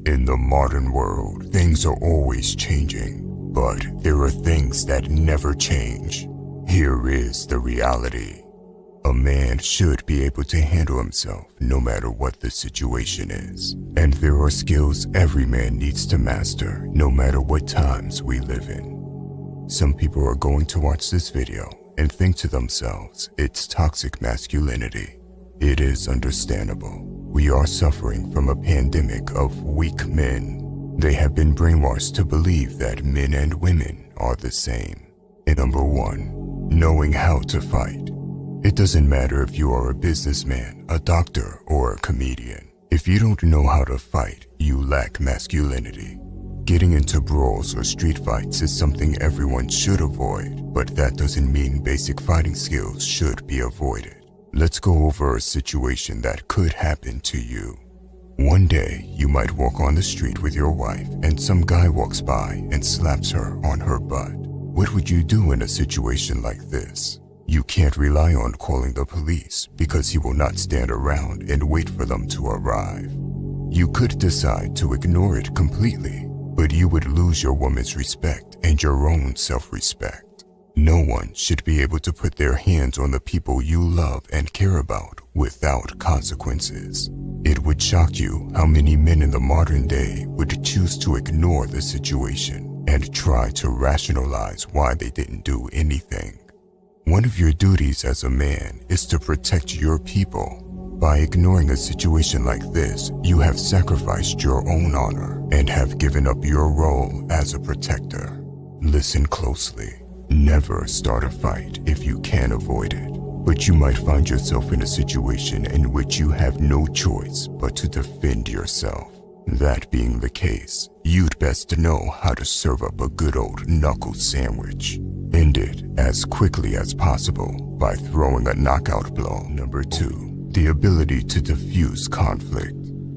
In the modern world, things are always changing, but there are things that never change. Here is the reality. A man should be able to handle himself no matter what the situation is. And there are skills every man needs to master no matter what times we live in. Some people are going to watch this video and think to themselves, it's toxic masculinity. It is understandable. We are suffering from a pandemic of weak men. They have been brainwashed to believe that men and women are the same. And number one, knowing how to fight. It doesn't matter if you are a businessman, a doctor, or a comedian. If you don't know how to fight, you lack masculinity. Getting into brawls or street fights is something everyone should avoid, but that doesn't mean basic fighting skills should be avoided. Let's go over a situation that could happen to you. One day, you might walk on the street with your wife and some guy walks by and slaps her on her butt. What would you do in a situation like this? You can't rely on calling the police because he will not stand around and wait for them to arrive. You could decide to ignore it completely, but you would lose your woman's respect and your own self-respect. No one should be able to put their hands on the people you love and care about without consequences. It would shock you how many men in the modern day would choose to ignore the situation and try to rationalize why they didn't do anything. One of your duties as a man is to protect your people. By ignoring a situation like this, you have sacrificed your own honor and have given up your role as a protector. Listen closely. Never start a fight if you can avoid it, but you might find yourself in a situation in which you have no choice but to defend yourself. That being the case, you'd best know how to serve up a good old knuckle sandwich. End it as quickly as possible by throwing a knockout blow. Number two, the ability to diffuse conflict.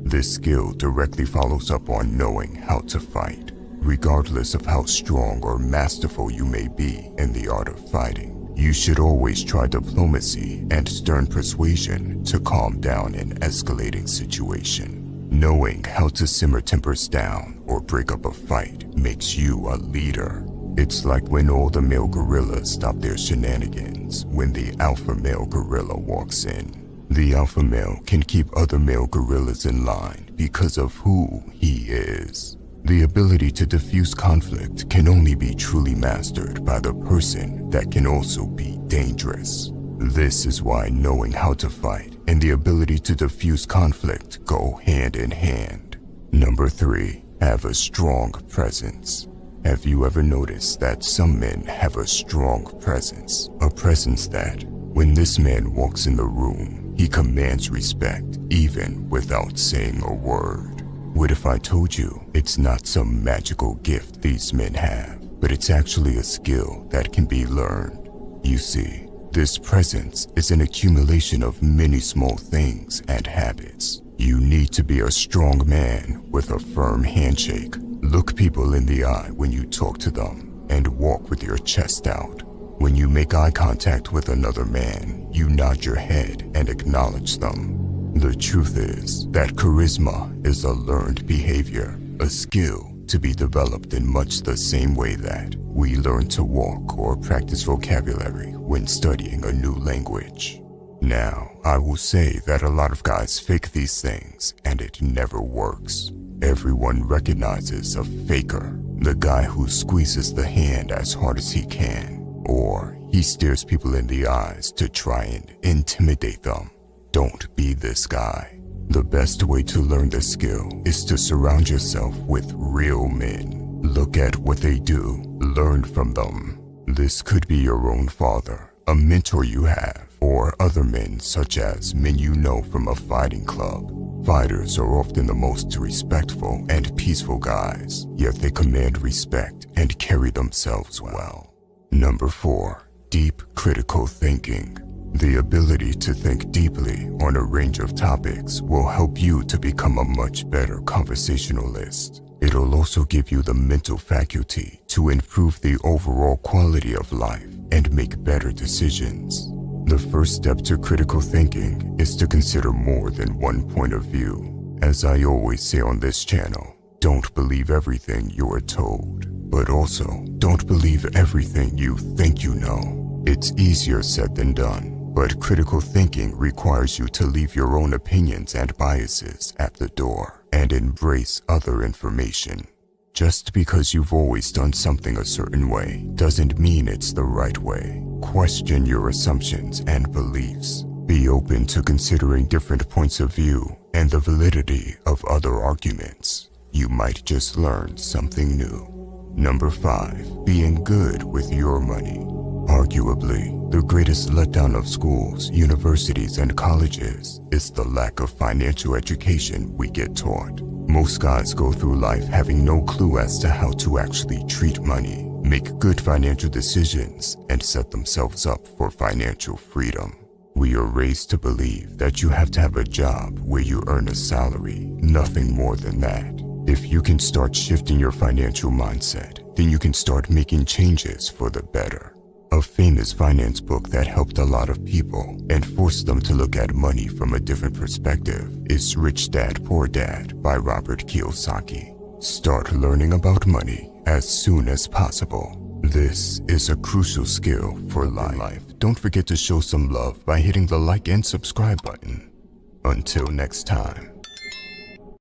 This skill directly follows up on knowing how to fight. Regardless of how strong or masterful you may be in the art of fighting, you should always try diplomacy and stern persuasion to calm down an escalating situation. Knowing how to simmer tempers down or break up a fight makes you a leader. It's like when all the male gorillas stop their shenanigans when the alpha male gorilla walks in. The alpha male can keep other male gorillas in line because of who he is. The ability to diffuse conflict can only be truly mastered by the person that can also be dangerous. This is why knowing how to fight and the ability to diffuse conflict go hand in hand. Number three, have a strong presence. Have you ever noticed that some men have a strong presence? A presence that, when this man walks in the room, he commands respect even without saying a word. What if I told you it's not some magical gift these men have, but it's actually a skill that can be learned? You see, this presence is an accumulation of many small things and habits. You need to be a strong man with a firm handshake. Look people in the eye when you talk to them and walk with your chest out. When you make eye contact with another man, you nod your head and acknowledge them. The truth is that charisma is a learned behavior, a skill to be developed in much the same way that we learn to walk or practice vocabulary when studying a new language. Now, I will say that a lot of guys fake these things and it never works. Everyone recognizes a faker, the guy who squeezes the hand as hard as he can, or he stares people in the eyes to try and intimidate them. Don't be this guy. The best way to learn this skill is to surround yourself with real men. Look at what they do, learn from them. This could be your own father, a mentor you have, or other men such as men you know from a fighting club. Fighters are often the most respectful and peaceful guys, yet they command respect and carry themselves well. Number four, deep critical thinking. The ability to think deeply on a range of topics will help you to become a much better conversationalist. It'll also give you the mental faculty to improve the overall quality of life and make better decisions. The first step to critical thinking is to consider more than one point of view. As I always say on this channel, Don't believe everything you are told, but also don't believe everything you think you know. It's easier said than done, but critical thinking requires you to leave your own opinions and biases at the door and embrace other information. Just because you've always done something a certain way doesn't mean it's the right way. Question your assumptions and beliefs. Be open to considering different points of view and the validity of other arguments. You might just learn something new. Number 5, being good with your money. Arguably, the greatest letdown of schools, universities, and colleges is the lack of financial education we get taught. Most guys go through life having no clue as to how to actually treat money, make good financial decisions, and set themselves up for financial freedom. We are raised to believe that you have to have a job where you earn a salary, nothing more than that. If you can start shifting your financial mindset, then you can start making changes for the better. A famous finance book that helped a lot of people and forced them to look at money from a different perspective is Rich Dad Poor Dad by Robert Kiyosaki. Start learning about money as soon as possible. This is a crucial skill for life. Don't forget to show some love by hitting the like and subscribe button. Until next time.